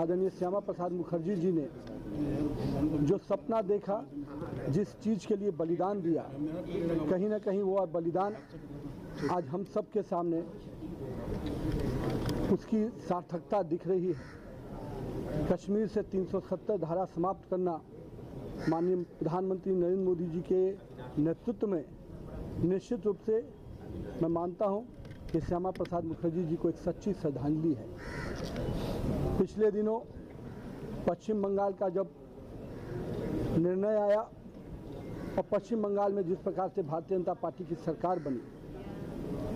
आदरणीय श्यामा प्रसाद मुखर्जी जी ने जो सपना देखा, जिस चीज़ के लिए बलिदान दिया, कहीं ना कहीं वो बलिदान आज हम सब के सामने उसकी सार्थकता दिख रही है। कश्मीर से 370 धारा समाप्त करना माननीय प्रधानमंत्री नरेंद्र मोदी जी के नेतृत्व में निश्चित रूप से मैं मानता हूं कि श्यामा प्रसाद मुखर्जी जी को एक सच्ची श्रद्धांजलि है। पिछले दिनों पश्चिम बंगाल का जब निर्णय आया और पश्चिम बंगाल में जिस प्रकार से भारतीय जनता पार्टी की सरकार बनी,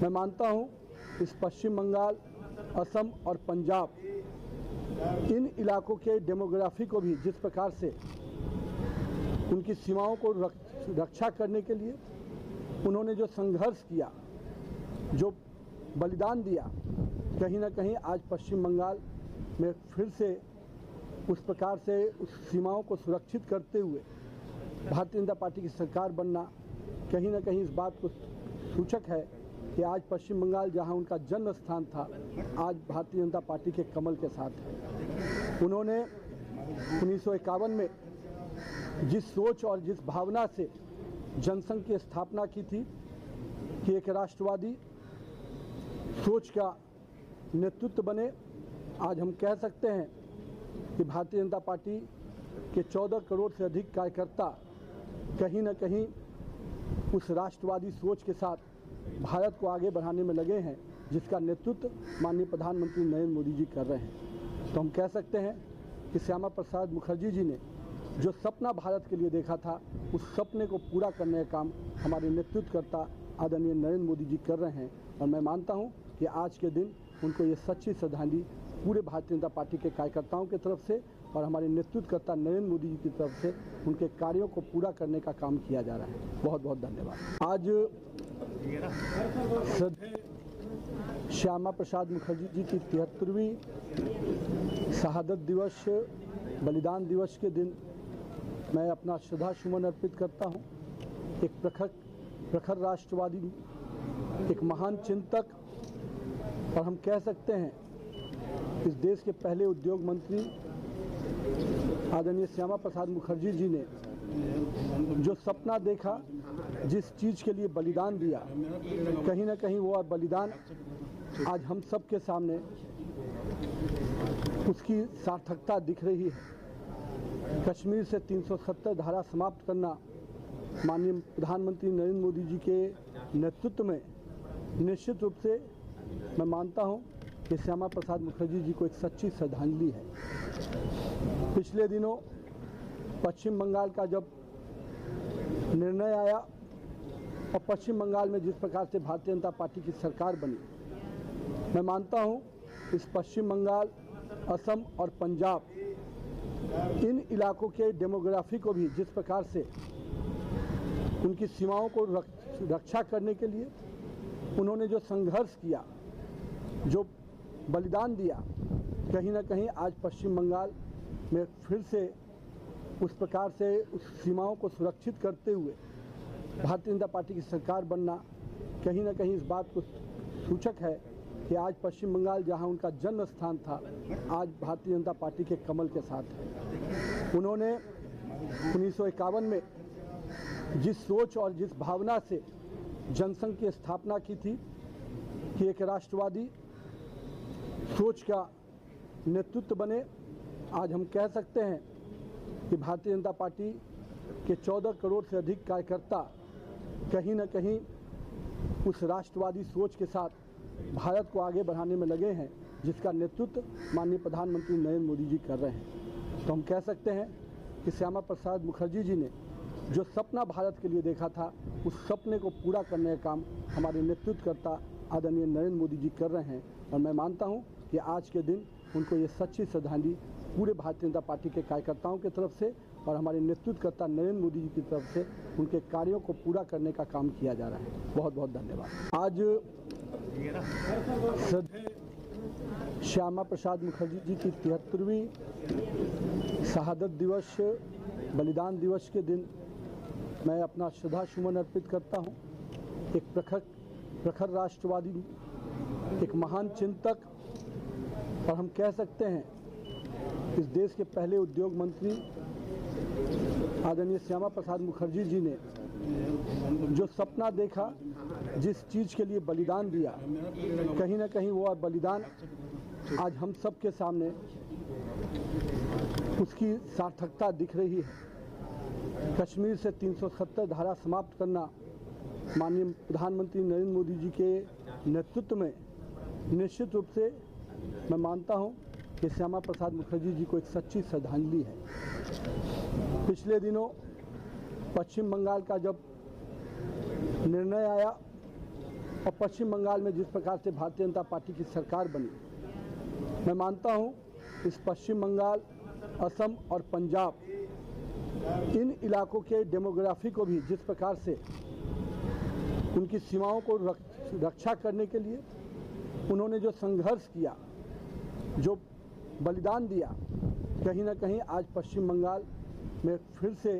मैं मानता हूं इस पश्चिम बंगाल, असम और पंजाब, इन इलाकों के डेमोग्राफी को भी जिस प्रकार से उनकी सीमाओं को रक्षा करने के लिए उन्होंने जो संघर्ष किया, जो बलिदान दिया, कहीं ना कहीं आज पश्चिम बंगाल में फिर से उस प्रकार से उस सीमाओं को सुरक्षित करते हुए भारतीय जनता पार्टी की सरकार बनना कहीं ना कहीं इस बात को सूचक है कि आज पश्चिम बंगाल जहां उनका जन्म स्थान था, आज भारतीय जनता पार्टी के कमल के साथ है। उन्होंने 1951 में जिस सोच और जिस भावना से जनसंघ की स्थापना की थी कि एक राष्ट्रवादी सोच का नेतृत्व बने, आज हम कह सकते हैं कि भारतीय जनता पार्टी के 14 करोड़ से अधिक कार्यकर्ता कहीं न कहीं उस राष्ट्रवादी सोच के साथ भारत को आगे बढ़ाने में लगे हैं, जिसका नेतृत्व माननीय प्रधानमंत्री नरेंद्र मोदी जी कर रहे हैं। तो हम कह सकते हैं कि श्यामा प्रसाद मुखर्जी जी ने जो सपना भारत के लिए देखा था, उस सपने को पूरा करने का काम हमारे नेतृत्वकर्ता आदरणीय नरेंद्र मोदी जी कर रहे हैं। और मैं मानता हूं कि आज के दिन उनको ये सच्ची श्रद्धांजलि पूरे भारतीय जनता पार्टी के कार्यकर्ताओं की तरफ से और हमारे नेतृत्वकर्ता नरेंद्र मोदी जी की तरफ से उनके कार्यों को पूरा करने का काम किया जा रहा है। बहुत बहुत धन्यवाद। आज श्यामा प्रसाद मुखर्जी जी की 73वीं शहादत दिवस, बलिदान दिवस के दिन मैं अपना श्रद्धा सुमन अर्पित करता हूं। एक प्रखर राष्ट्रवादी, एक महान चिंतक और हम कह सकते हैं इस देश के पहले उद्योग मंत्री आदरणीय श्यामा प्रसाद मुखर्जी जी ने जो सपना देखा, जिस चीज़ के लिए बलिदान दिया, कहीं ना कहीं वो बलिदान आज हम सब के सामने उसकी सार्थकता दिख रही है। कश्मीर से 370 धारा समाप्त करना माननीय प्रधानमंत्री नरेंद्र मोदी जी के नेतृत्व में निश्चित रूप से मैं मानता हूं कि श्यामा प्रसाद मुखर्जी जी को एक सच्ची श्रद्धांजलि है। पिछले दिनों पश्चिम बंगाल का जब निर्णय आया और पश्चिम बंगाल में जिस प्रकार से भारतीय जनता पार्टी की सरकार बनी, मैं मानता हूं इस पश्चिम बंगाल, असम और पंजाब, इन इलाकों के डेमोग्राफी को भी जिस प्रकार से उनकी सीमाओं को रक्षा करने के लिए उन्होंने जो संघर्ष किया, जो बलिदान दिया, कहीं ना कहीं आज पश्चिम बंगाल में फिर से उस प्रकार से उस सीमाओं को सुरक्षित करते हुए भारतीय जनता पार्टी की सरकार बनना कहीं ना कहीं इस बात को सूचक है कि आज पश्चिम बंगाल जहां उनका जन्म स्थान था, आज भारतीय जनता पार्टी के कमल के साथ है। उन्होंने 1951 में जिस सोच और जिस भावना से जनसंघ की स्थापना की थी कि एक राष्ट्रवादी सोच का नेतृत्व बने, आज हम कह सकते हैं कि भारतीय जनता पार्टी के 14 करोड़ से अधिक कार्यकर्ता कहीं ना कहीं उस राष्ट्रवादी सोच के साथ भारत को आगे बढ़ाने में लगे हैं, जिसका नेतृत्व माननीय प्रधानमंत्री नरेंद्र मोदी जी कर रहे हैं। तो हम कह सकते हैं कि श्यामा प्रसाद मुखर्जी जी ने जो सपना भारत के लिए देखा था, उस सपने को पूरा करने का काम हमारे नेतृत्वकर्ता आदरणीय नरेंद्र मोदी जी कर रहे हैं। और मैं मानता हूं कि आज के दिन उनको ये सच्ची श्रद्धांजलि पूरे भारतीय जनता पार्टी के कार्यकर्ताओं की तरफ से और हमारे नेतृत्वकर्ता नरेंद्र मोदी जी की तरफ से उनके कार्यों को पूरा करने का काम किया जा रहा है। बहुत बहुत धन्यवाद। आज श्यामा प्रसाद मुखर्जी जी की 73वीं शहादत दिवस, बलिदान दिवस के दिन मैं अपना श्रद्धा सुमन अर्पित करता हूं। एक प्रखर राष्ट्रवादी, एक महान चिंतक और हम कह सकते हैं इस देश के पहले उद्योग मंत्री आदरणीय श्यामा प्रसाद मुखर्जी जी ने जो सपना देखा, जिस चीज़ के लिए बलिदान दिया, कहीं ना कहीं वो बलिदान आज हम सब के सामने उसकी सार्थकता दिख रही है। कश्मीर से 370 धारा समाप्त करना माननीय प्रधानमंत्री नरेंद्र मोदी जी के नेतृत्व में निश्चित रूप से मैं मानता हूं कि श्यामा प्रसाद मुखर्जी जी को एक सच्ची श्रद्धांजलि है। पिछले दिनों पश्चिम बंगाल का जब निर्णय आया और पश्चिम बंगाल में जिस प्रकार से भारतीय जनता पार्टी की सरकार बनी, मैं मानता हूं इस पश्चिम बंगाल, असम और पंजाब, इन इलाकों के डेमोग्राफी को भी जिस प्रकार से उनकी सीमाओं को रक्षा करने के लिए उन्होंने जो संघर्ष किया, जो बलिदान दिया, कहीं ना कहीं आज पश्चिम बंगाल में फिर से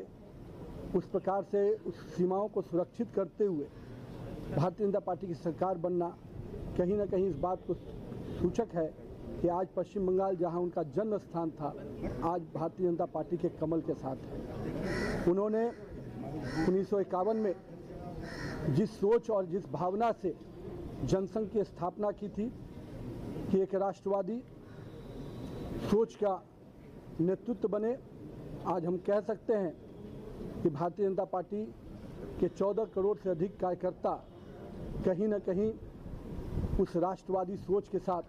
उस प्रकार से उस सीमाओं को सुरक्षित करते हुए भारतीय जनता पार्टी की सरकार बनना कहीं ना कहीं इस बात को सूचक है कि आज पश्चिम बंगाल जहां उनका जन्म स्थान था, आज भारतीय जनता पार्टी के कमल के साथ है। उन्होंने 1951 में जिस सोच और जिस भावना से जनसंघ की स्थापना की थी कि एक राष्ट्रवादी सोच का नेतृत्व बने, आज हम कह सकते हैं कि भारतीय जनता पार्टी के 14 करोड़ से अधिक कार्यकर्ता कहीं ना कहीं उस राष्ट्रवादी सोच के साथ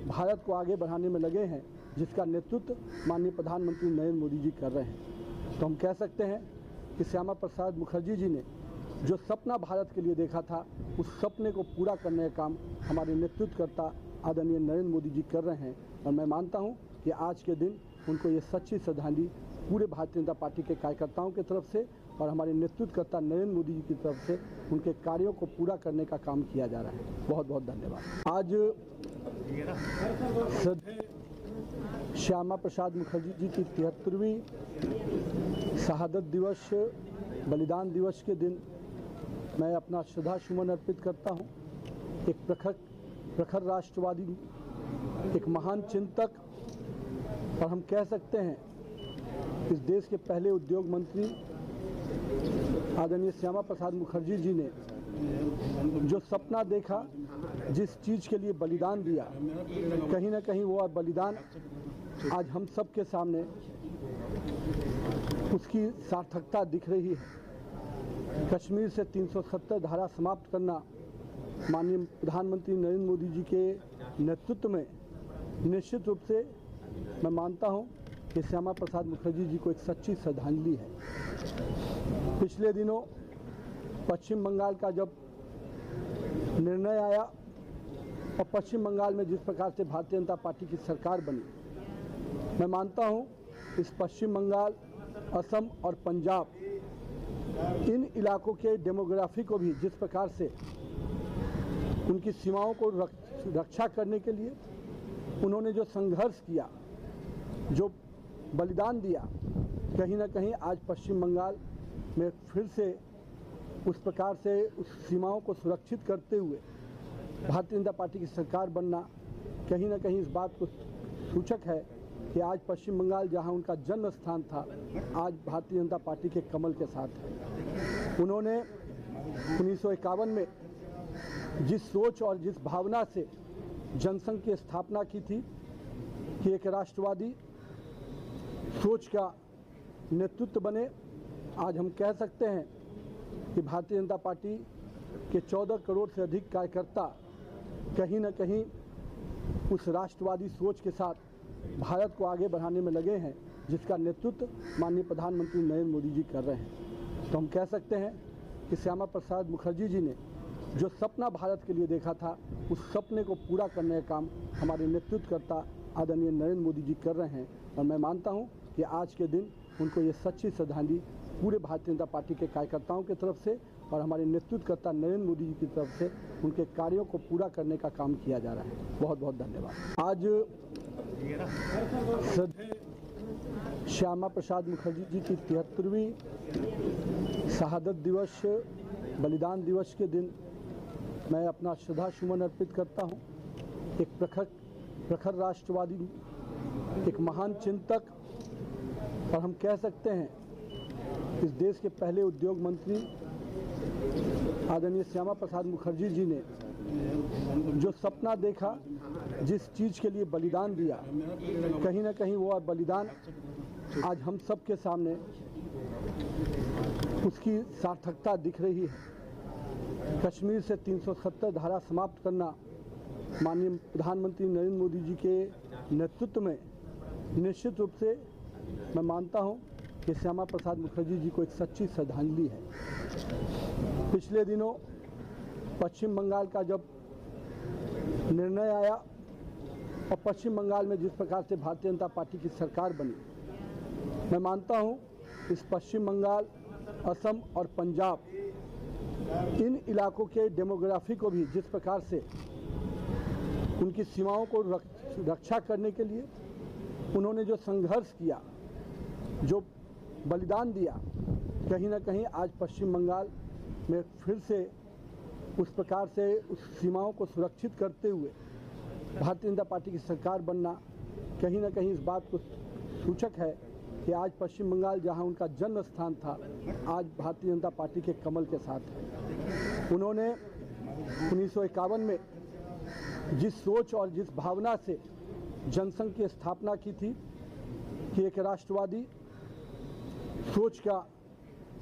भारत को आगे बढ़ाने में लगे हैं, जिसका नेतृत्व माननीय प्रधानमंत्री नरेंद्र मोदी जी कर रहे हैं। तो हम कह सकते हैं कि श्यामा प्रसाद मुखर्जी जी ने जो सपना भारत के लिए देखा था, उस सपने को पूरा करने का काम हमारे नेतृत्वकर्ता आदरणीय नरेंद्र मोदी जी कर रहे हैं। और मैं मानता हूं कि आज के दिन उनको ये सच्ची श्रद्धांजलि पूरे भारतीय जनता पार्टी के कार्यकर्ताओं की तरफ से और हमारे नेतृत्वकर्ता नरेंद्र मोदी जी की तरफ से उनके कार्यों को पूरा करने का काम किया जा रहा है। बहुत बहुत धन्यवाद। आज श्यामा प्रसाद मुखर्जी जी की 73वीं शहादत दिवस, बलिदान दिवस के दिन मैं अपना श्रद्धा सुमन अर्पित करता हूं। एक प्रखर राष्ट्रवादी, एक महान चिंतक, और हम कह सकते हैं इस देश के पहले उद्योग मंत्री आदरणीय श्यामा प्रसाद मुखर्जी जी ने जो सपना देखा, जिस चीज़ के लिए बलिदान दिया, कहीं ना कहीं वो बलिदान आज हम सब के सामने उसकी सार्थकता दिख रही है। कश्मीर से 370 धारा समाप्त करना माननीय प्रधानमंत्री नरेंद्र मोदी जी के नेतृत्व में निश्चित रूप से मैं मानता हूं कि श्यामा प्रसाद मुखर्जी जी को एक सच्ची श्रद्धांजलि है। पिछले दिनों पश्चिम बंगाल का जब निर्णय आया और पश्चिम बंगाल में जिस प्रकार से भारतीय जनता पार्टी की सरकार बनी, मैं मानता हूं इस पश्चिम बंगाल, असम और पंजाब, इन इलाकों के डेमोग्राफी को भी जिस प्रकार से उनकी सीमाओं को रक्षा करने के लिए उन्होंने जो संघर्ष किया, जो बलिदान दिया, कहीं ना कहीं आज पश्चिम बंगाल में फिर से उस प्रकार से उस सीमाओं को सुरक्षित करते हुए भारतीय जनता पार्टी की सरकार बनना कहीं ना कहीं इस बात को सूचक है कि आज पश्चिम बंगाल जहां उनका जन्म स्थान था, आज भारतीय जनता पार्टी के कमल के साथ है। उन्होंने 1951 में जिस सोच और जिस भावना से जनसंघ की स्थापना की थी कि एक राष्ट्रवादी सोच का नेतृत्व बने, आज हम कह सकते हैं कि भारतीय जनता पार्टी के 14 करोड़ से अधिक कार्यकर्ता कहीं ना कहीं उस राष्ट्रवादी सोच के साथ भारत को आगे बढ़ाने में लगे हैं, जिसका नेतृत्व माननीय प्रधानमंत्री नरेंद्र मोदी जी कर रहे हैं। तो हम कह सकते हैं कि श्यामा प्रसाद मुखर्जी जी ने जो सपना भारत के लिए देखा था, उस सपने को पूरा करने का काम हमारे नेतृत्वकर्ता आदरणीय नरेंद्र मोदी जी कर रहे हैं। और मैं मानता हूं कि आज के दिन उनको ये सच्ची श्रद्धांजलि पूरे भारतीय जनता पार्टी के कार्यकर्ताओं की तरफ से और हमारे नेतृत्वकर्ता नरेंद्र मोदी जी की तरफ से उनके कार्यों को पूरा करने का काम किया जा रहा है। बहुत बहुत धन्यवाद। आज श्यामा प्रसाद मुखर्जी जी की 73वीं शहादत दिवस, बलिदान दिवस के दिन मैं अपना श्रद्धा सुमन अर्पित करता हूं। एक प्रखर राष्ट्रवादी, एक महान चिंतक और हम कह सकते हैं इस देश के पहले उद्योग मंत्री आदरणीय श्यामा प्रसाद मुखर्जी जी ने जो सपना देखा, जिस चीज़ के लिए बलिदान दिया, कहीं ना कहीं वो बलिदान आज हम सब के सामने उसकी सार्थकता दिख रही है। कश्मीर से 370 धारा समाप्त करना माननीय प्रधानमंत्री नरेंद्र मोदी जी के नेतृत्व में निश्चित रूप से मैं मानता हूं कि श्यामा प्रसाद मुखर्जी जी को एक सच्ची श्रद्धांजलि है। पिछले दिनों पश्चिम बंगाल का जब निर्णय आया और पश्चिम बंगाल में जिस प्रकार से भारतीय जनता पार्टी की सरकार बनी, मैं मानता हूं इस पश्चिम बंगाल, असम और पंजाब, इन इलाकों के डेमोग्राफी को भी जिस प्रकार से उनकी सीमाओं को रक्षा करने के लिए उन्होंने जो संघर्ष किया, जो बलिदान दिया, कहीं ना कहीं आज पश्चिम बंगाल में फिर से उस प्रकार से उस सीमाओं को सुरक्षित करते हुए भारतीय जनता पार्टी की सरकार बनना कहीं ना कहीं इस बात को सूचक है कि आज पश्चिम बंगाल जहां उनका जन्म स्थान था, आज भारतीय जनता पार्टी के कमल के साथ है। उन्होंने 1951 में जिस सोच और जिस भावना से जनसंघ की स्थापना की थी कि एक राष्ट्रवादी सोच का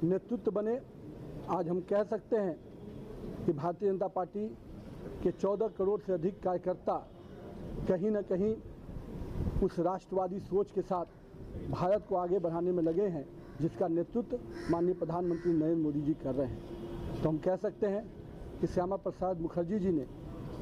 नेतृत्व बने, आज हम कह सकते हैं कि भारतीय जनता पार्टी के 14 करोड़ से अधिक कार्यकर्ता कहीं ना कहीं उस राष्ट्रवादी सोच के साथ भारत को आगे बढ़ाने में लगे हैं, जिसका नेतृत्व माननीय प्रधानमंत्री नरेंद्र मोदी जी कर रहे हैं। तो हम कह सकते हैं कि श्यामा प्रसाद मुखर्जी जी ने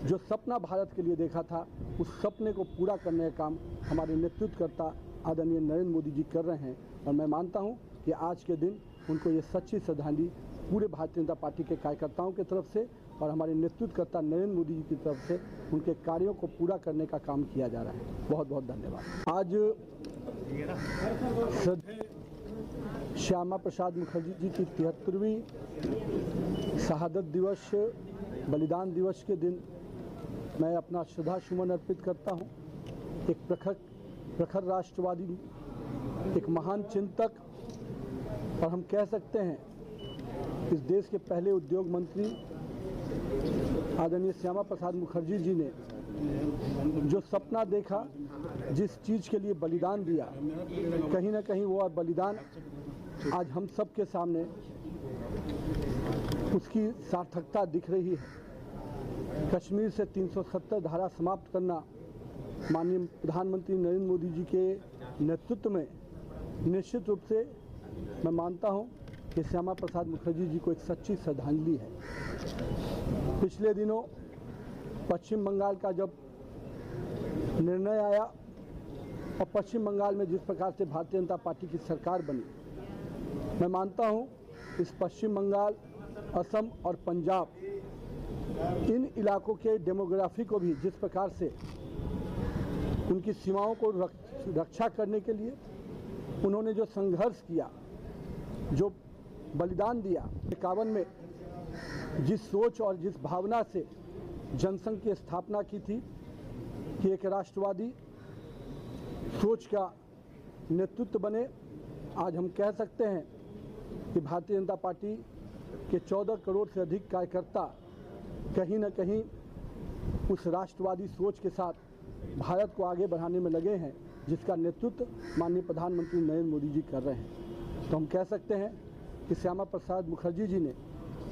जो सपना भारत के लिए देखा था, उस सपने को पूरा करने का काम हमारे नेतृत्वकर्ता आदरणीय नरेंद्र मोदी जी कर रहे हैं। और मैं मानता हूं कि आज के दिन उनको ये सच्ची श्रद्धांजलि पूरे भारतीय जनता पार्टी के कार्यकर्ताओं की तरफ से और हमारे नेतृत्वकर्ता नरेंद्र मोदी जी की तरफ से उनके कार्यों को पूरा करने का काम किया जा रहा है। बहुत बहुत धन्यवाद। आज श्यामा प्रसाद मुखर्जी जी की 73वीं शहादत दिवस, बलिदान दिवस के दिन मैं अपना श्रद्धा सुमन अर्पित करता हूं। एक प्रखर राष्ट्रवादी, एक महान चिंतक और हम कह सकते हैं इस देश के पहले उद्योग मंत्री आदरणीय श्यामा प्रसाद मुखर्जी जी ने जो सपना देखा, जिस चीज़ के लिए बलिदान दिया, कहीं ना कहीं वो बलिदान आज हम सब के सामने उसकी सार्थकता दिख रही है। कश्मीर से 370 धारा समाप्त करना माननीय प्रधानमंत्री नरेंद्र मोदी जी के नेतृत्व में निश्चित रूप से मैं मानता हूं कि श्यामा प्रसाद मुखर्जी जी को एक सच्ची श्रद्धांजलि है। पिछले दिनों पश्चिम बंगाल का जब निर्णय आया और पश्चिम बंगाल में जिस प्रकार से भारतीय जनता पार्टी की सरकार बनी, मैं मानता हूं इस पश्चिम बंगाल, असम और पंजाब, इन इलाकों के डेमोग्राफी को भी जिस प्रकार से उनकी सीमाओं को रक्षा करने के लिए उन्होंने जो संघर्ष किया, जो बलिदान दिया, 51 में जिस सोच और जिस भावना से जनसंघ की स्थापना की थी कि एक राष्ट्रवादी सोच का नेतृत्व बने, आज हम कह सकते हैं कि भारतीय जनता पार्टी के 14 करोड़ से अधिक कार्यकर्ता कहीं ना कहीं उस राष्ट्रवादी सोच के साथ भारत को आगे बढ़ाने में लगे हैं, जिसका नेतृत्व माननीय प्रधानमंत्री नरेंद्र मोदी जी कर रहे हैं। तो हम कह सकते हैं कि श्यामा प्रसाद मुखर्जी जी ने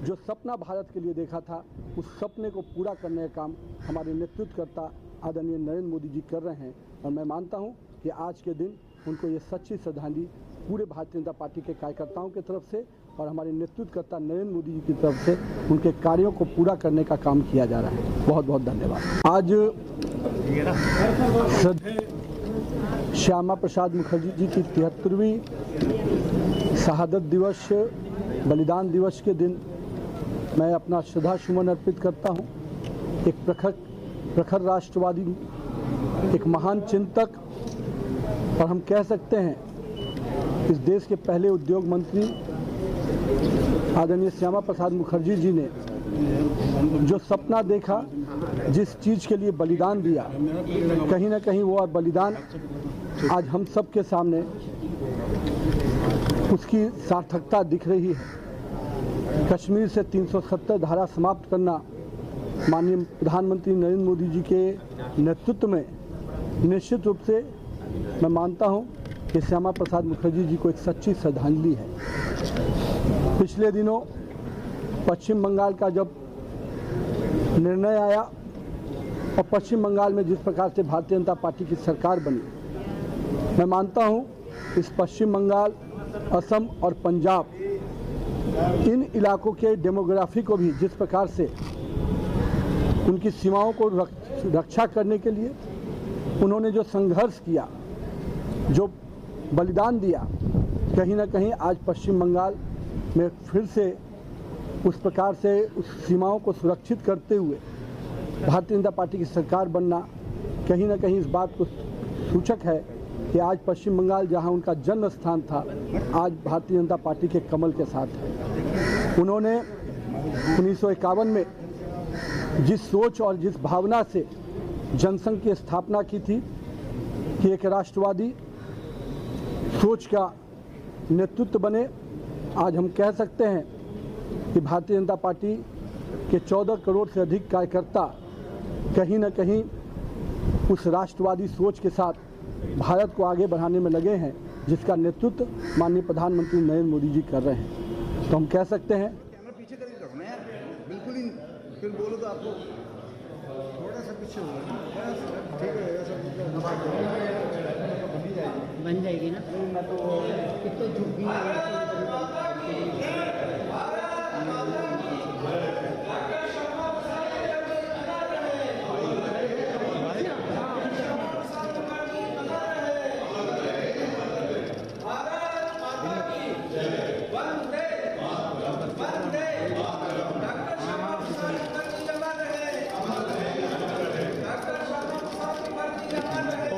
जो सपना भारत के लिए देखा था, उस सपने को पूरा करने का काम हमारे नेतृत्वकर्ता आदरणीय नरेंद्र मोदी जी कर रहे हैं। और मैं मानता हूं कि आज के दिन उनको ये सच्ची श्रद्धांजलि पूरे भारतीय जनता पार्टी के कार्यकर्ताओं की तरफ से और हमारे नेतृत्वकर्ता नरेंद्र मोदी जी की तरफ से उनके कार्यों को पूरा करने का काम किया जा रहा है। बहुत बहुत धन्यवाद। आज श्यामा प्रसाद मुखर्जी जी की 73वीं शहादत दिवस, बलिदान दिवस के दिन मैं अपना श्रद्धा सुमन अर्पित करता हूं। एक प्रखर राष्ट्रवादी, एक महान चिंतक और हम कह सकते हैं इस देश के पहले उद्योग मंत्री आदरणीय श्यामा प्रसाद मुखर्जी जी ने जो सपना देखा, जिस चीज़ के लिए बलिदान दिया, कहीं ना कहीं वो बलिदान आज हम सब के सामने उसकी सार्थकता दिख रही है। कश्मीर से 370 धारा समाप्त करना माननीय प्रधानमंत्री नरेंद्र मोदी जी के नेतृत्व में निश्चित रूप से मैं मानता हूं कि श्यामा प्रसाद मुखर्जी जी को एक सच्ची श्रद्धांजलि है। पिछले दिनों पश्चिम बंगाल का जब निर्णय आया और पश्चिम बंगाल में जिस प्रकार से भारतीय जनता पार्टी की सरकार बनी, मैं मानता हूं इस पश्चिम बंगाल, असम और पंजाब, इन इलाकों के डेमोग्राफी को भी जिस प्रकार से उनकी सीमाओं को रक्षा करने के लिए उन्होंने जो संघर्ष किया, जो बलिदान दिया, कहीं ना कहीं आज पश्चिम बंगाल में फिर से उस प्रकार से उस सीमाओं को सुरक्षित करते हुए भारतीय जनता पार्टी की सरकार बनना कहीं ना कहीं इस बात को सूचक है कि आज पश्चिम बंगाल जहां उनका जन्म स्थान था, आज भारतीय जनता पार्टी के कमल के साथ है। उन्होंने 1951 में जिस सोच और जिस भावना से जनसंघ की स्थापना की थी कि एक राष्ट्रवादी सोच का नेतृत्व बने, आज हम कह सकते हैं कि भारतीय जनता पार्टी के 14 करोड़ से अधिक कार्यकर्ता कहीं न कहीं उस राष्ट्रवादी सोच के साथ भारत को आगे बढ़ाने में लगे हैं, जिसका नेतृत्व माननीय प्रधानमंत्री नरेंद्र मोदी जी कर रहे हैं। तो हम कह सकते हैं पीछे करीब रखो ना यार, बिल्कुल ही फिर बोलो तो आपको थोड़ा सा पीछे हो ठीक है, ऐसा बन जाएगी ना। मैं तो कितने झुकी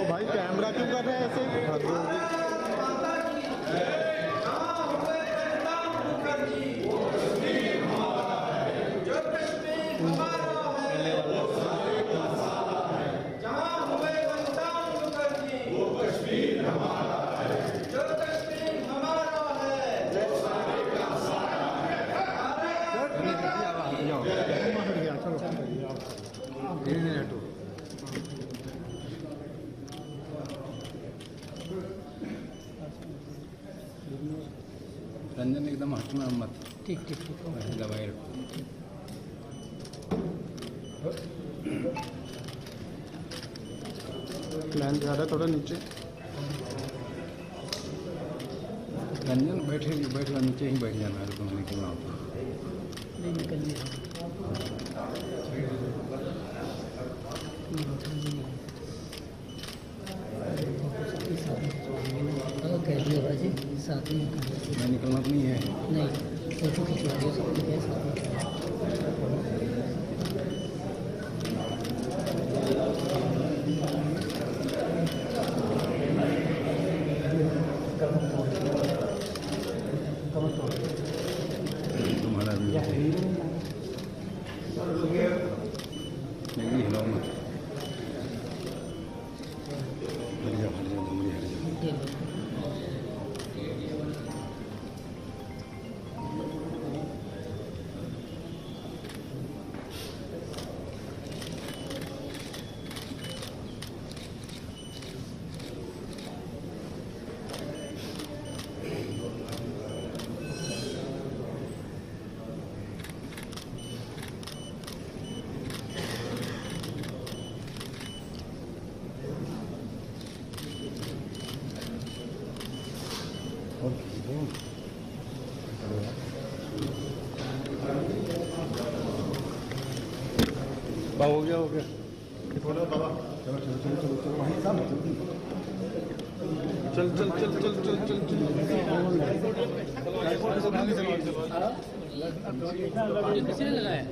भाई कैमरा क्यों कर रहे हैं ऐसे? रंजन एकदम हटना मत। ठीक ठीक ठीक दबाए रखो। प्लान ज़्यादा थोड़ा नीचे। रंजन बैठेगा नीचे ही बैठ जाना है, तुम निकलना होता नहीं निकलने कह दिया भाजी साथ में मैं निकलना तो नहीं है। नहीं फोटो खिंचवा दिया सब ठीक है साथ में। तुम्हारा भी नहीं हिलाओ मत। हट जाओ जल्दी हट जाओ। हो गया थोड़ा बाबा, चलो चलो चलो चलो चलो वहीं साहब चल चल चल चल चल चल किसने लगाया?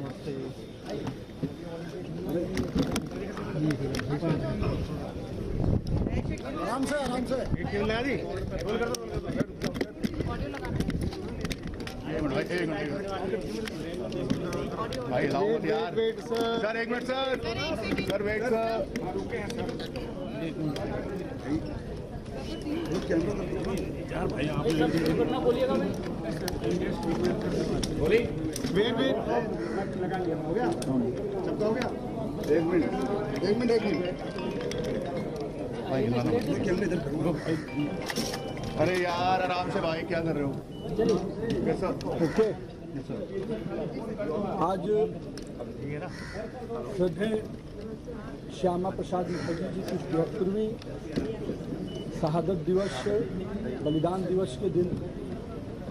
आराम से लगा दी। भाई लाओ मत यार। सर एक minute sir wait sir. Camera कर दो यार भाई आप बोलिएगा भाई। वेट लगा लिया हो गया सबका हो गया एक मिनट कैमरे इधर करो अरे यार आराम से भाई क्या कर रहे हो कैसा ओके आज श्रद्धेय श्यामा प्रसाद मुखर्जी जी की 73वीं शहादत दिवस बलिदान दिवस के दिन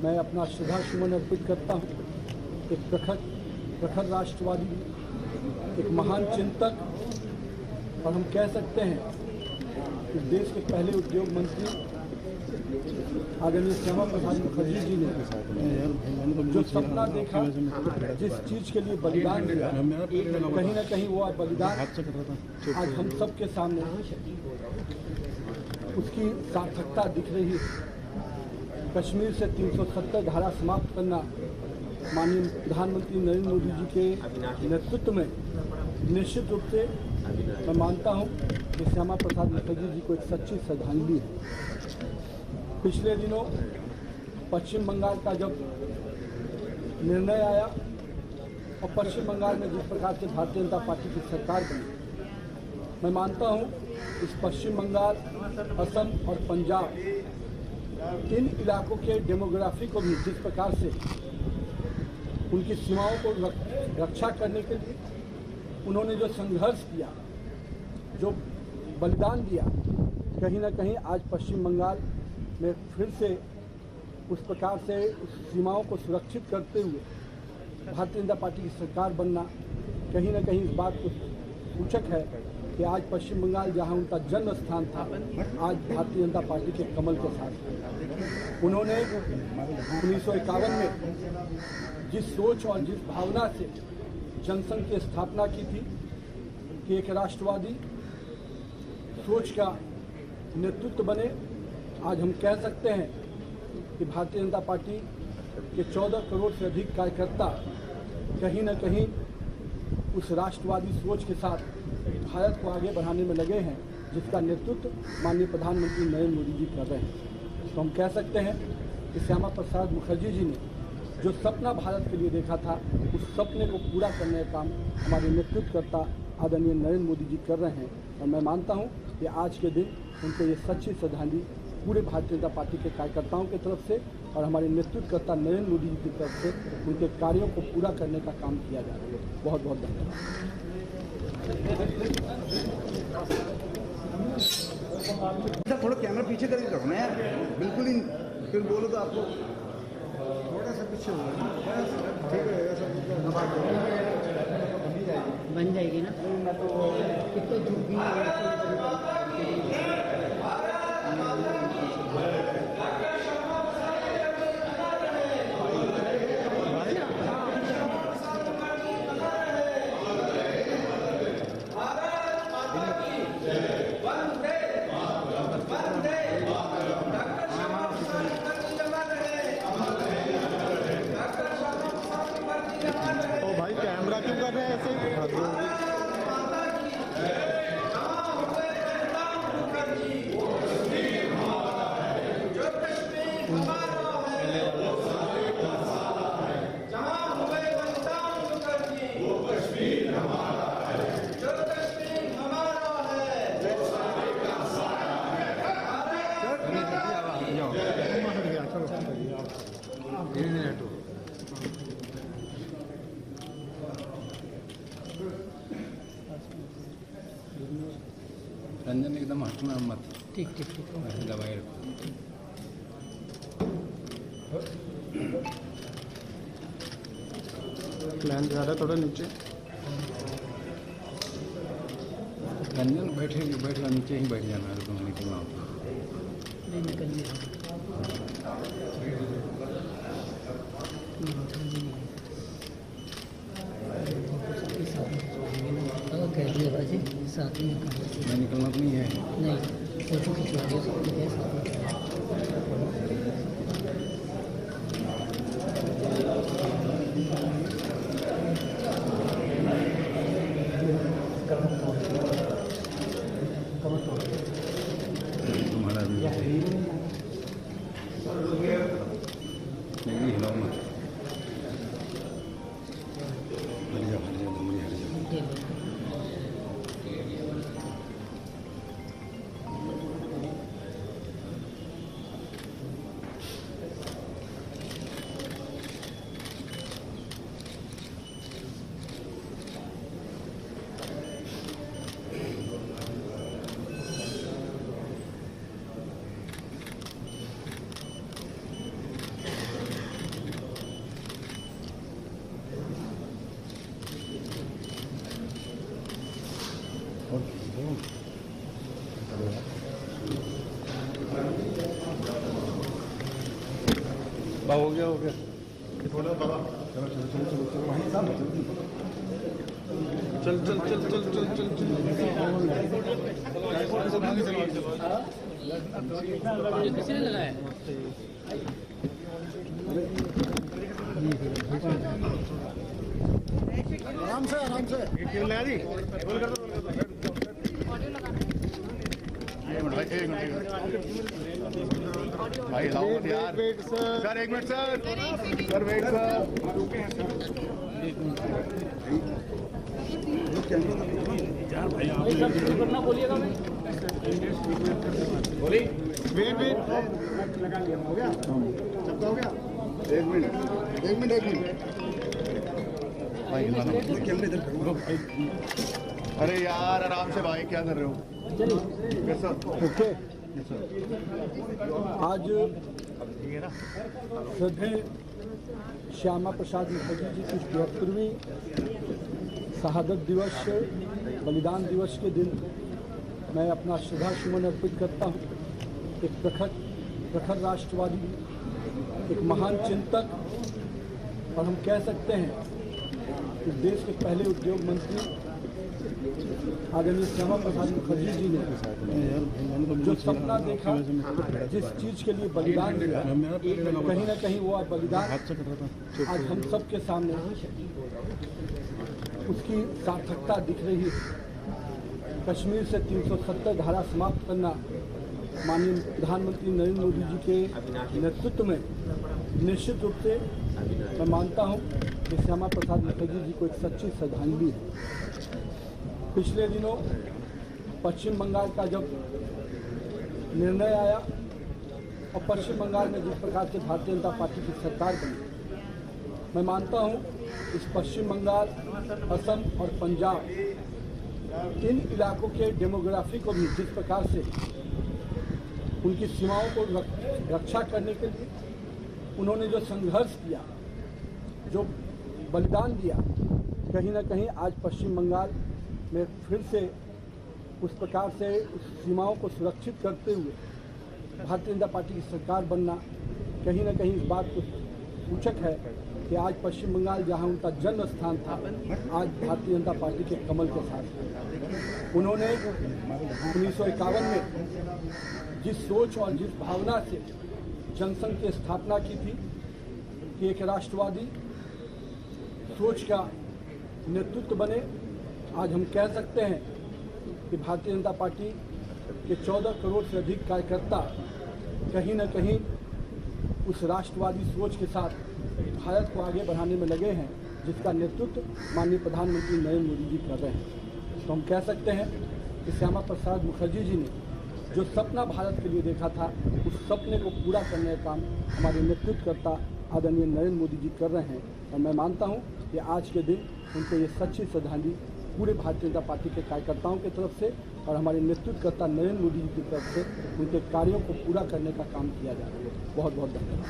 मैं अपना श्रद्धा सुमन अर्पित करता हूँ। एक प्रखर राष्ट्रवादी, एक महान चिंतक और हम कह सकते हैं कि देश के पहले उद्योग मंत्री आदरणीय श्यामा प्रसाद मुखर्जी जी ने जो सपना देखा, जिस चीज के लिए बलिदान दिया, कहीं ना कहीं वो बलिदान आज हम सब के सामने उसकी सार्थकता दिख रही है। कश्मीर से 370 धारा समाप्त करना माननीय प्रधानमंत्री नरेंद्र मोदी जी के नेतृत्व में निश्चित रूप से मैं मानता हूं कि श्यामा प्रसाद मुखर्जी जी को एक सच्ची श्रद्धांजलि है। पिछले दिनों पश्चिम बंगाल का जब निर्णय आया और पश्चिम बंगाल में जिस प्रकार से भारतीय जनता पार्टी की सरकार बनी, मैं मानता हूं इस पश्चिम बंगाल, असम और पंजाब, इन इलाकों के डेमोग्राफी को भी जिस प्रकार से उनकी सीमाओं को रक्षा करने के लिए उन्होंने जो संघर्ष किया, जो बलिदान दिया, कहीं ना कहीं आज पश्चिम बंगाल में फिर से उस प्रकार से उस सीमाओं को सुरक्षित करते हुए भारतीय जनता पार्टी की सरकार बनना कहीं ना कहीं इस बात को सूचक है कि आज पश्चिम बंगाल जहां उनका जन्म स्थान था, आज भारतीय जनता पार्टी के कमल के साथ उन्होंने 1951 में जिस सोच और जिस भावना से जनसंघ की स्थापना की थी कि एक राष्ट्रवादी सोच का नेतृत्व बने, आज हम कह सकते हैं कि भारतीय जनता पार्टी के 14 करोड़ से अधिक कार्यकर्ता कहीं न कहीं उस राष्ट्रवादी सोच के साथ भारत को आगे बढ़ाने में लगे हैं, जिसका नेतृत्व माननीय प्रधानमंत्री नरेंद्र मोदी जी कर रहे हैं। तो हम कह सकते हैं कि श्यामा प्रसाद मुखर्जी जी ने जो सपना भारत के लिए देखा था, उस सपने को पूरा करने का काम हमारे नेतृत्वकर्ता आदरणीय नरेंद्र मोदी जी कर रहे हैं। और मैं मानता हूं कि आज के दिन उनको ये सच्ची श्रद्धांजलि पूरे भारतीय जनता पार्टी के कार्यकर्ताओं की तरफ से और हमारे नेतृत्वकर्ता नरेंद्र मोदी जी की तरफ से उनके कार्यों को पूरा करने का काम किया जा रहा है। बहुत बहुत धन्यवाद। थोड़ा कैमरा पीछे करके करो ना यार, बिल्कुल ही फिर बोलो तो आपको थोड़ा सा पीछे होगा, ठीक है ऐसा बन जाएगी ना। मैं तो कितना झुक भाई कैमरा क्यों कर रहे हैं ऐसे? रंजन एकदम हटना मत, ठीक ठीक ठीक। दबाए रखो। प्लान ज़्यादा थोड़ा नीचे रंजन बैठेगा नीचे ही बैठ जाना है, तुम मीटिंग में नहीं निकलिए। कह दिया बाजी साथ में मैं निकलना तो नहीं है। नहीं, फोटो खिंचवा दिया सब कुछ है साथ में। तुम्हारा भी हो गया थोड़ा बाबा चलो चलो चलो चलो चलो वहीं साहब चल चल चल चल चल चल किसने लगाया आराम से क्यों लगा दी बोल कर दो भाई लाओ यार सर एक मिनट सर वेट सर करना बोलिएगा मैं वेट लगा लिया हो गया सबका हो गया एक मिनट भाई कैमरे इधर करो अरे यार आराम से भाई क्या कर रहे हो कैसा ओके आज श्रद्धेय श्यामा प्रसाद मुखर्जी जी की 72वीं शहादत दिवस बलिदान दिवस के दिन मैं अपना श्रद्धा सुमन अर्पित करता हूँ। एक प्रखर राष्ट्रवादी, एक महान चिंतक और हम कह सकते हैं इस देश के पहले उद्योग मंत्री आदरणीय श्यामा प्रसाद मुखर्जी जी ने जो सपना देखा, जिस चीज के लिए बलिदान दिया, कहीं ना कहीं वो बलिदान आज हम सब के सामने उसकी सार्थकता दिख रही है। कश्मीर से 370 धारा समाप्त करना माननीय प्रधानमंत्री नरेंद्र मोदी जी के नेतृत्व में निश्चित रूप से मैं मानता हूं कि श्यामा प्रसाद मुखर्जी जी को एक सच्ची श्रद्धांजलि है। पिछले दिनों पश्चिम बंगाल का जब निर्णय आया और पश्चिम बंगाल में जिस प्रकार से भारतीय जनता पार्टी की सरकार बनी, मैं मानता हूं इस पश्चिम बंगाल, असम और पंजाब, इन इलाकों के डेमोग्राफी को भी जिस प्रकार से उनकी सीमाओं को रक्षा करने के लिए उन्होंने जो संघर्ष किया, जो बलिदान दिया, कहीं ना कहीं आज पश्चिम बंगाल में फिर से उस प्रकार से उस सीमाओं को सुरक्षित करते हुए भारतीय जनता पार्टी की सरकार बनना कहीं ना कहीं इस बात को सूचक है कि आज पश्चिम बंगाल जहां उनका जन्म स्थान था, आज भारतीय जनता पार्टी के कमल के साथ उन्होंने 1951 में जिस सोच और जिस भावना से जनसंघ की स्थापना की थी कि एक राष्ट्रवादी सोच का नेतृत्व बने, आज हम कह सकते हैं कि भारतीय जनता पार्टी के 14 करोड़ से अधिक कार्यकर्ता कहीं न कहीं उस राष्ट्रवादी सोच के साथ भारत को आगे बढ़ाने में लगे हैं, जिसका नेतृत्व माननीय प्रधानमंत्री नरेंद्र मोदी जी कर रहे हैं। तो हम कह सकते हैं कि श्यामा प्रसाद मुखर्जी जी ने जो सपना भारत के लिए देखा था, उस सपने को पूरा करने का काम हमारे नेतृत्वकर्ता आदरणीय नरेंद्र मोदी जी कर रहे हैं। और मैं मानता हूं कि आज के दिन उनको ये सच्ची श्रद्धांजलि पूरे भारतीय जनता पार्टी के कार्यकर्ताओं की तरफ से और हमारे नेतृत्वकर्ता नरेंद्र मोदी जी की तरफ से उनके कार्यों को पूरा करने का काम किया जा रहा है। बहुत बहुत धन्यवाद।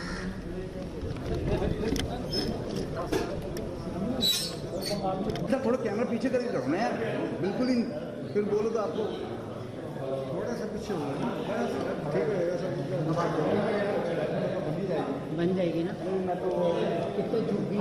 थोड़ा कैमरा पीछे करके करो ना यार, बिल्कुल ही फिर बोलो तो आपको थोड़ा सा पीछे हो ठीक है, बन जाएगी ना। मैं तो कितने झुकी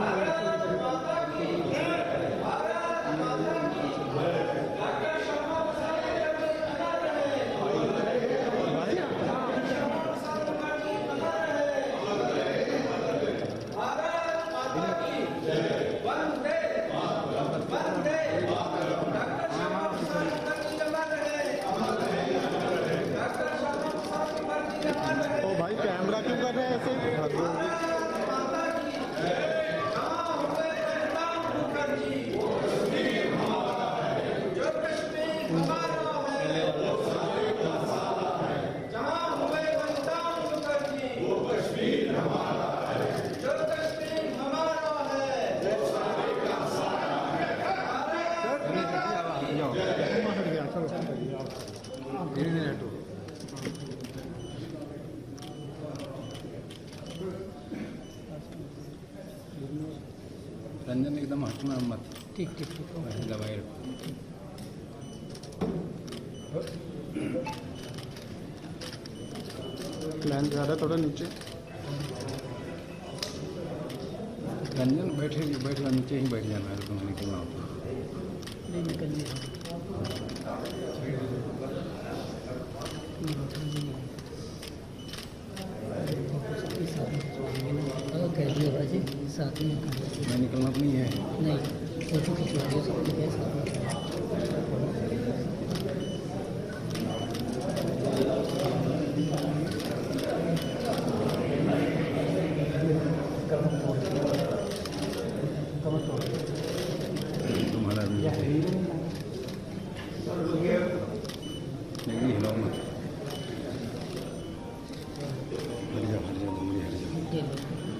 भाई कैमरा क्यों कर रहे हैं ऐसे? रंजन एकदम हटना मत। ठीक ठीक ठीक दबाए प्लान ज़्यादा थोड़ा नीचे रंजन बैठे नीचे ही बैठ जाना है घूमने के वहाँ नहीं निकलने कह दिया भाजी साथ में मैं निकलना तो नहीं है। नहीं फोटो खिंचवा दिया सबके गए साथ तुम्हारा भी नहीं हिलाओ मत। हट जा जल्दी हट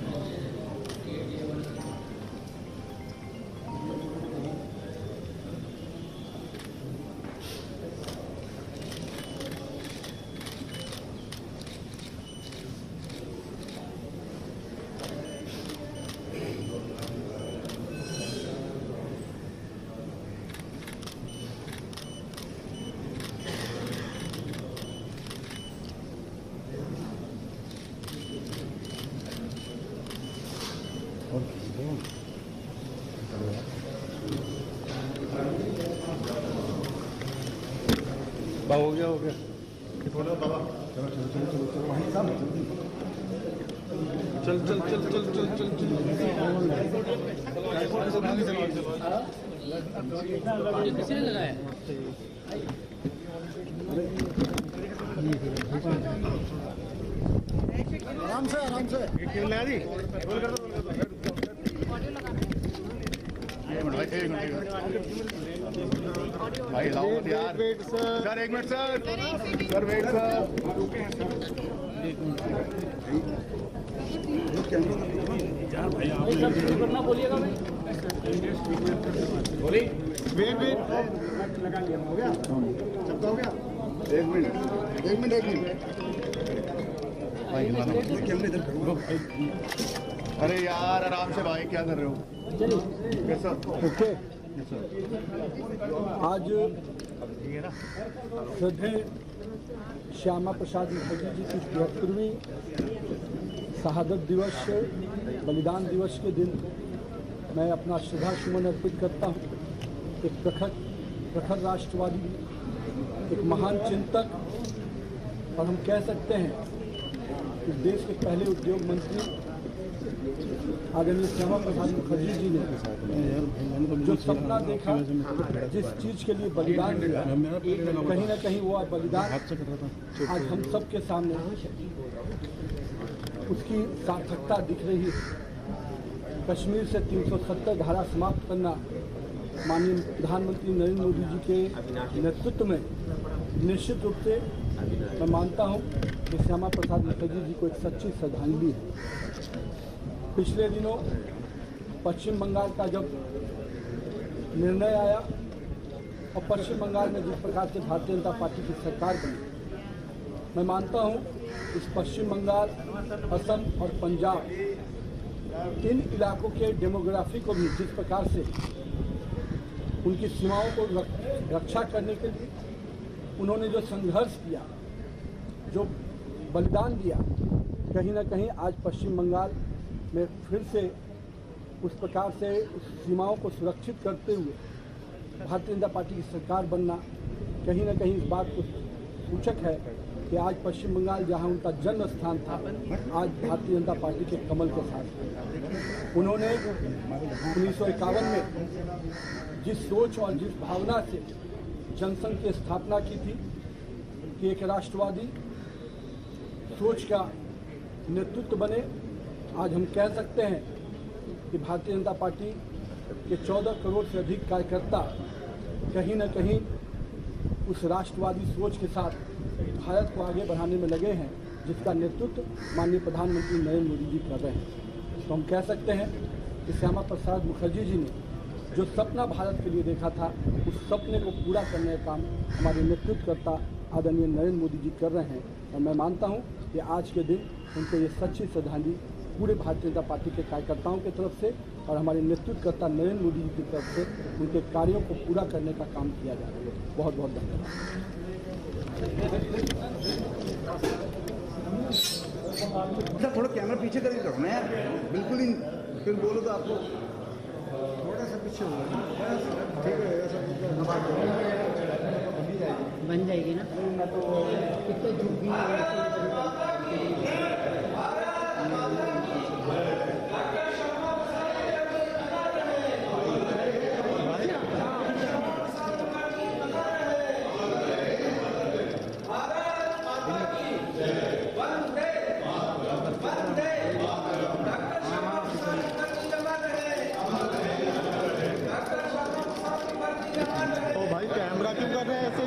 जा। हो गया किसी ने लगाया आराम से लगा दी भाई लाओ मत यार सर एक मिनट सर वेट करना बोलिएगा भाई वेट हो गया सबका हो गया एक मिनट भाई कैमरे इधर करो अरे यार आराम से भाई क्या कर रहे हो कैसा ओके आज श्रद्धेय श्यामा प्रसाद मुखर्जी जी की 73वीं शहादत दिवस बलिदान दिवस के दिन मैं अपना श्रद्धा सुमन अर्पित करता हूँ। एक प्रखर राष्ट्रवादी, एक महान चिंतक और हम कह सकते हैं कि देश के पहले उद्योग मंत्री आदरणीय श्यामा प्रसाद मुखर्जी जी ने जो सपना देखा, जिस चीज़ के लिए बलिदान दिया, कहीं ना कहीं वो बलिदान आज हम सब के सामने उसकी सार्थकता दिख रही है। कश्मीर से 370 धारा समाप्त करना माननीय प्रधानमंत्री नरेंद्र मोदी जी के नेतृत्व में निश्चित रूप से मैं मानता हूं कि श्यामा प्रसाद मुखर्जी जी को एक सच्ची श्रद्धांजलि है। पिछले दिनों पश्चिम बंगाल का जब निर्णय आया और पश्चिम बंगाल में जिस प्रकार से भारतीय जनता पार्टी की सरकार बनी, मैं मानता हूं इस पश्चिम बंगाल, असम और पंजाब, इन इलाकों के डेमोग्राफी को भी जिस प्रकार से उनकी सीमाओं को रक्षा करने के लिए उन्होंने जो संघर्ष किया, जो बलिदान दिया, कहीं ना कहीं आज पश्चिम बंगाल में फिर से उस प्रकार से उस सीमाओं को सुरक्षित करते हुए भारतीय जनता पार्टी की सरकार बनना कहीं ना कहीं इस बात को सूचक है कि आज पश्चिम बंगाल जहां उनका जन्म स्थान था, आज भारतीय जनता पार्टी के कमल के साथ उन्होंने 1951 में जिस सोच और जिस भावना से जनसंघ की स्थापना की थी कि एक राष्ट्रवादी सोच का नेतृत्व बने, आज हम कह सकते हैं कि भारतीय जनता पार्टी के 14 करोड़ से अधिक कार्यकर्ता कहीं न कहीं उस राष्ट्रवादी सोच के साथ भारत को आगे बढ़ाने में लगे हैं, जिसका नेतृत्व माननीय प्रधानमंत्री नरेंद्र मोदी जी कर रहे हैं। तो हम कह सकते हैं कि श्यामा प्रसाद मुखर्जी जी ने जो सपना भारत के लिए देखा था, उस सपने को पूरा करने का काम हमारे नेतृत्वकर्ता आदरणीय नरेंद्र मोदी जी कर रहे हैं। और मैं मानता हूं कि आज के दिन उनको ये सच्ची श्रद्धांजलि पूरे भारतीय जनता पार्टी के कार्यकर्ताओं की तरफ से और हमारे नेतृत्वकर्ता नरेंद्र मोदी जी की तरफ से उनके कार्यों को पूरा करने का काम किया जा रहा है। बहुत बहुत धन्यवाद। थोड़ा कैमरा पीछे करके करो ना यार, बिल्कुल ही फिर बोलो तो आपको थोड़ा सा पीछे होगा, ठीक है ऐसा बन जाएगी ना। कितने झुक तो भाई कैमरा क्यों कर रहे हैं ऐसे?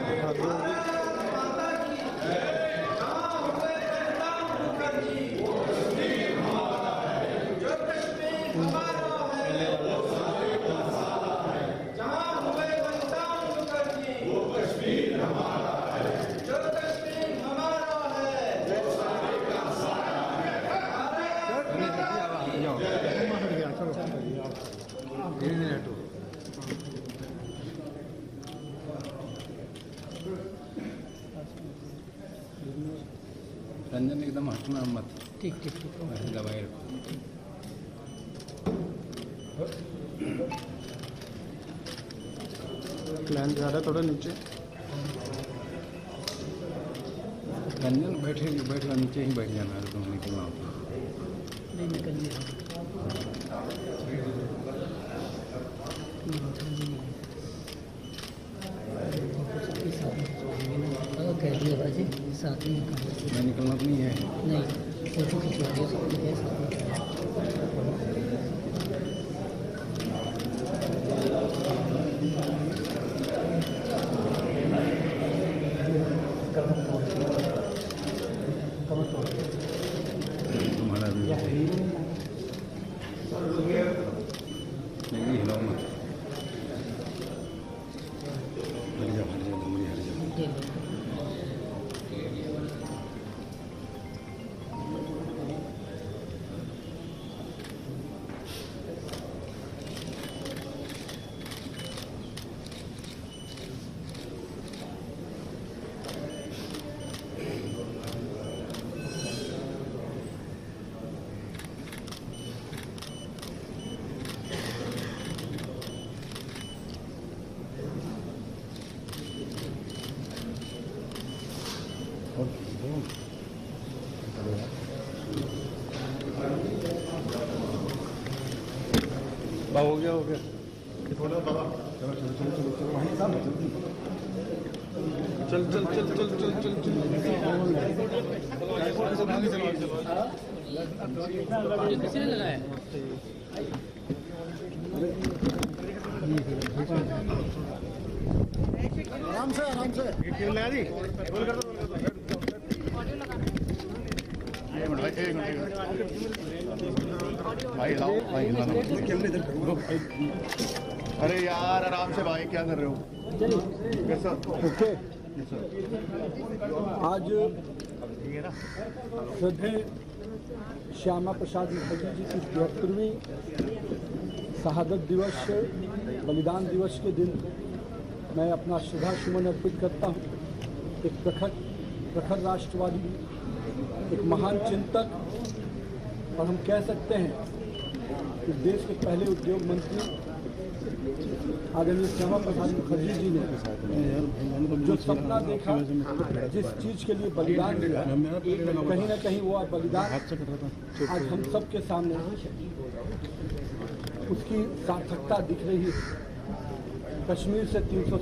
रंजन एकदम हटना मत, ठीक ठीक ठीक। दबाए रखो। प्लान जा रहा है थोड़ा नीचे। रंजन बैठना नीचे ही बैठ जाना है, तुम निकलना होता। नहीं निकल गया। कह दिया बाजी साथ में मैं निकलना तो नहीं है। नहीं फोटो खिंचवा दिया सबको है साथ में। तुम्हारा भी नहीं हिलाओ मत, हट जाओ डमरी हट जाओ। हो गया थोड़ा बाबा, चल चल चल चल चल चल चल किसने लगाया? आराम से लगा दी। बोल कर दो भाई लाओ भाई कैमरे इधर करो। अरे यार आराम से भाई, क्या कर रहे हो? कैसा? ओके, आज श्रद्धेय श्यामा प्रसाद मुखर्जी जी की 73वीं शहादत दिवस बलिदान दिवस के दिन मैं अपना श्रद्धा सुमन अर्पित करता हूँ। एक प्रखर राष्ट्रवादी, एक महान चिंतक, और हम कह सकते हैं कि देश के पहले उद्योग मंत्री आदरणीय श्यामा प्रसाद मुखर्जी जी ने जो सपना देखा, जिस चीज़ के लिए बलिदान दिया, कहीं ना कहीं वो बलिदान आज हम सब के सामने उसकी सार्थकता दिख रही है। कश्मीर से 300